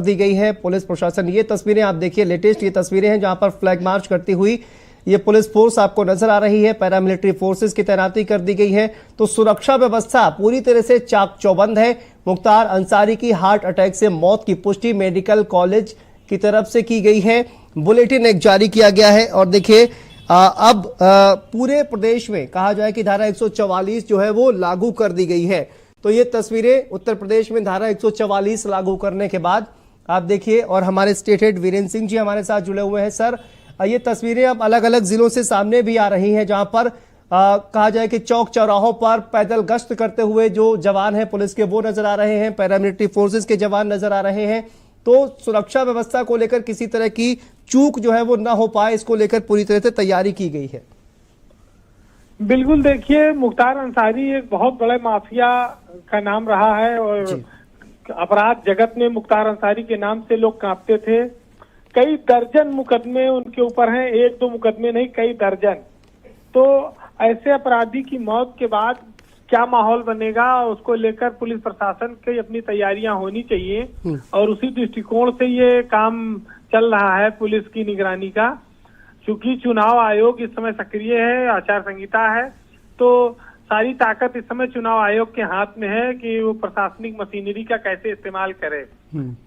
दी गई है पुलिस प्रशासन। ये तस्वीरें आप देखिए, लेटेस्ट ये तस्वीरें हैं जहां पर फ्लैग मार्च करती हुई ये पुलिस फोर्स आपको नजर आ रही है। पैरामिलिट्री फोर्सेस की तैनाती कर दी गई है, तो सुरक्षा व्यवस्था पूरी तरह से चाक चौबंद है। मुख्तार अंसारी की हार्ट अटैक से मौत की पुष्टि मेडिकल कॉलेज की तरफ से की गई है। बुलेटिन एक जारी किया गया है और देखिए अब पूरे प्रदेश में कहा जाए कि धारा 144 जो है वो लागू कर दी गई है। तो ये तस्वीरें उत्तर प्रदेश में धारा 144 लागू करने के बाद आप देखिए, और हमारे स्टेट हेड वीरेंद्र सिंह जी हमारे साथ जुड़े हुए हैं। सर, ये तस्वीरें अब अलग अलग जिलों से सामने भी आ रही हैं, जहां पर कहा जाए कि चौक चौराहों पर पैदल गश्त करते हुए जो जवान हैं पुलिस के वो नजर आ रहे हैं, पैरामिलिट्री फोर्सेस के जवान नजर आ रहे हैं। तो सुरक्षा व्यवस्था को लेकर किसी तरह की चूक जो है वो ना हो पाए, इसको लेकर पूरी तरह से तैयारी की गई है। बिल्कुल, देखिए मुख्तार अंसारी एक बहुत बड़े माफिया का नाम रहा है और अपराध जगत में मुख्तार अंसारी के नाम से लोग कांपते थे। कई दर्जन मुकदमे उनके ऊपर हैं, एक दो मुकदमे नहीं, कई दर्जन। तो ऐसे अपराधी की मौत के बाद क्या माहौल बनेगा, उसको लेकर पुलिस प्रशासन की अपनी तैयारियां होनी चाहिए और उसी दृष्टिकोण से ये काम चल रहा है पुलिस की निगरानी का। चूंकि चुनाव आयोग इस समय सक्रिय है, आचार संहिता है, तो सारी ताकत इस समय चुनाव आयोग के हाथ में है कि वो प्रशासनिक मशीनरी का कैसे इस्तेमाल करे।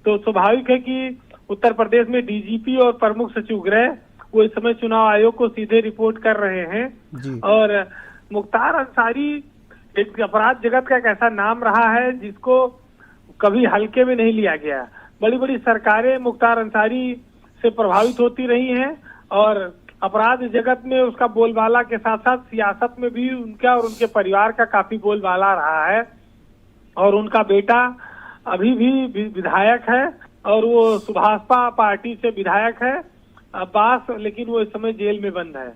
तो स्वाभाविक है कि उत्तर प्रदेश में डीजीपी और प्रमुख सचिव गृह वो इस समय चुनाव आयोग को सीधे रिपोर्ट कर रहे हैं। और मुख्तार अंसारी एक अपराध जगत का एक ऐसा नाम रहा है जिसको कभी हल्के में नहीं लिया गया। बड़ी बड़ी सरकारें मुख्तार अंसारी से प्रभावित होती रही हैं और अपराध जगत में उसका बोलबाला के साथ साथ सियासत में भी उनका और उनके परिवार का काफी बोलबाला रहा है। और उनका बेटा अभी भी विधायक है और वो सुभाषपा पार्टी से विधायक है अब्बास, लेकिन वो इस समय जेल में बंद है।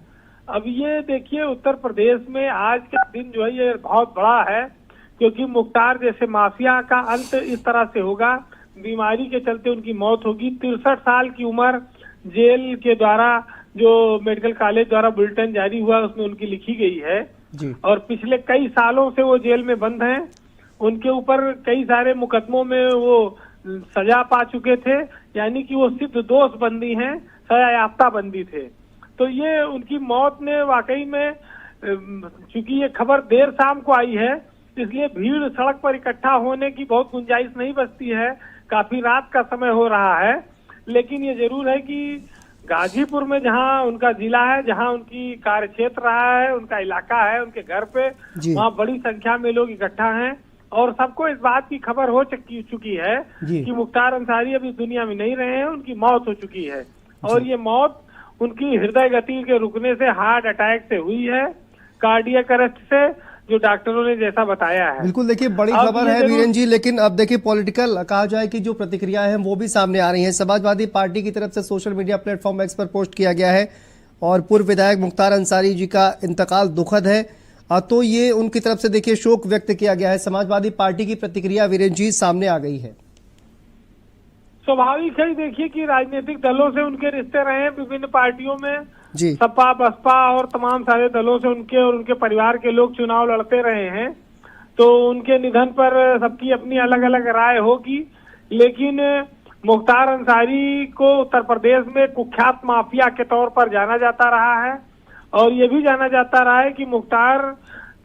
अब ये देखिए उत्तर प्रदेश में आज का दिन जो है ये बहुत बड़ा है, क्योंकि मुख्तार जैसे माफिया का अंत इस तरह से होगा। बीमारी के चलते उनकी मौत होगी। 63 साल की उम्र जेल के द्वारा जो मेडिकल कॉलेज द्वारा बुलेटिन जारी हुआ उसमें उनकी लिखी गई है जी। और पिछले कई सालों से वो जेल में बंद हैं। उनके ऊपर कई सारे मुकदमों में वो सजा पा चुके थे, यानी कि वो सिद्ध दोष बंदी हैं, सजा याफ्ता बंदी थे। तो ये उनकी मौत ने वाकई में, चूंकि ये खबर देर शाम को आई है इसलिए भीड़ सड़क पर इकट्ठा होने की बहुत गुंजाइश नहीं बचती है। काफी रात का समय हो रहा है, लेकिन ये जरूर है कि गाजीपुर में जहां उनका जिला है, जहां उनकी कार्य क्षेत्र रहा है, उनका इलाका है, उनके घर पे वहां बड़ी संख्या में लोग इकट्ठा हैं और सबको इस बात की खबर हो चुकी है कि मुख्तार अंसारी अभी दुनिया में नहीं रहे हैं, उनकी मौत हो चुकी है। और ये मौत उनकी हृदय गति के रुकने से, हार्ट अटैक से हुई है, कार्डियक अरेस्ट से, जो डॉक्टरों ने जैसा बताया है। बिल्कुल, देखिए बड़ी खबर है वीरेंद्र जी, लेकिन अब देखिए पॉलिटिकल कहा जाए कि जो प्रतिक्रियाएं हैं वो भी सामने आ रही हैं। समाजवादी पार्टी की तरफ से सोशल मीडिया प्लेटफॉर्म एक्स पर पोस्ट किया गया है और पूर्व विधायक मुख्तार अंसारी जी का इंतकाल दुखद है, तो ये उनकी तरफ से देखिए शोक व्यक्त किया गया है। समाजवादी पार्टी की प्रतिक्रिया वीरेंद्र जी सामने आ गई है। स्वाभाविक है, देखिए कि राजनीतिक दलों से उनके रिश्ते रहे हैं, विभिन्न पार्टियों में जी, सपा बसपा और तमाम सारे दलों से उनके और उनके परिवार के लोग चुनाव लड़ते रहे हैं। तो उनके निधन पर सबकी अपनी अलग अलग राय होगी, लेकिन मुख्तार अंसारी को उत्तर प्रदेश में कुख्यात माफिया के तौर पर जाना जाता रहा है और ये भी जाना जाता रहा है कि मुख्तार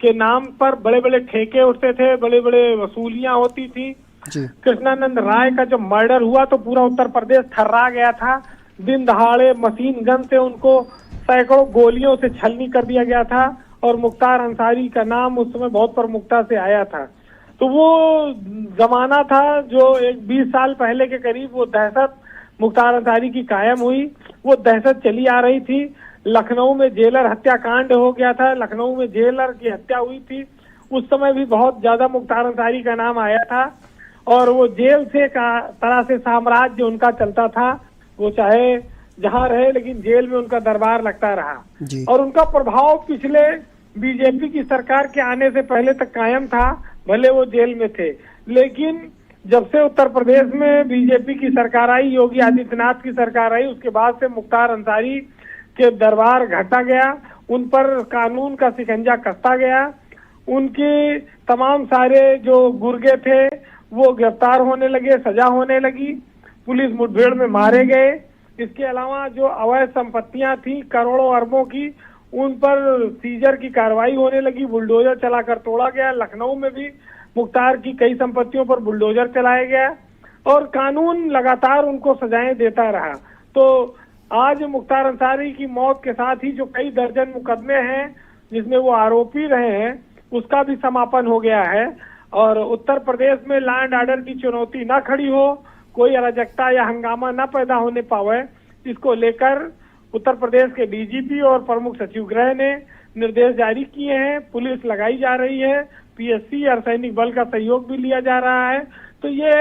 के नाम पर बड़े बड़े ठेके उठते थे, बड़े बड़े वसूलियां होती थी। कृष्णानंद राय का जब मर्डर हुआ तो पूरा उत्तर प्रदेश थर्रा गया था। दिन दहाड़े मशीन गन से उनको सैकड़ों गोलियों से छलनी कर दिया गया था और मुख्तार अंसारी का नाम उस समय बहुत प्रमुखता से आया था। तो वो जमाना था जो एक 20 साल पहले के करीब वो दहशत मुख्तार अंसारी की कायम हुई। वो दहशत चली आ रही थी। लखनऊ में जेलर हत्याकांड हो गया था, लखनऊ में जेलर की हत्या हुई थी। उस समय भी बहुत ज्यादा मुख्तार अंसारी का नाम आया था और वो जेल से तरह से साम्राज्य उनका चलता था। वो चाहे जहां रहे लेकिन जेल में उनका दरबार लगता रहा और उनका प्रभाव पिछले बीजेपी की सरकार के आने से पहले तक कायम था, भले वो जेल में थे। लेकिन जब से उत्तर प्रदेश में बीजेपी की सरकार आई, योगी आदित्यनाथ की सरकार आई, उसके बाद से मुख्तार अंसारी के दरबार घटा गया, उन पर कानून का शिकंजा कसता गया। उनके तमाम सारे जो गुर्गे थे वो गिरफ्तार होने लगे, सजा होने लगी। पुलिस मुठभेड़ में मारे गए। इसके अलावा जो अवैध संपत्तियां थी करोड़ों अरबों की, उन पर सीजर की कार्रवाई होने लगी, बुलडोजर चलाकर तोड़ा गया। लखनऊ में भी मुख्तार की कई संपत्तियों पर बुलडोजर चलाया गया और कानून लगातार उनको सजाएं देता रहा। तो आज मुख्तार अंसारी की मौत के साथ ही जो कई दर्जन मुकदमे हैं जिसमें वो आरोपी रहे हैं, उसका भी समापन हो गया है और उत्तर प्रदेश में लॉ एंड ऑर्डर की चुनौती ना खड़ी हो, कोई अराजकता या हंगामा ना पैदा होने पावे, इसको लेकर उत्तर प्रदेश के डीजीपी और प्रमुख सचिव गृह ने निर्देश जारी किए हैं। पुलिस लगाई जा रही है, पीएससी अर्धसैनिक बल का सहयोग भी लिया जा रहा है। तो ये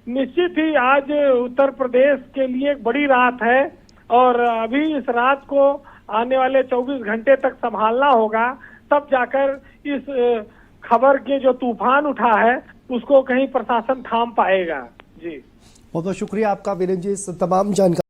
निश्चित ही आज उत्तर प्रदेश के लिए एक बड़ी रात है और अभी इस रात को आने वाले 24 घंटे तक संभालना होगा, तब जाकर इस खबर के जो तूफान उठा है उसको कहीं प्रशासन थाम पाएगा। जी बहुत बहुत शुक्रिया आपका वीरेंद्र जी, इस तमाम जानकारी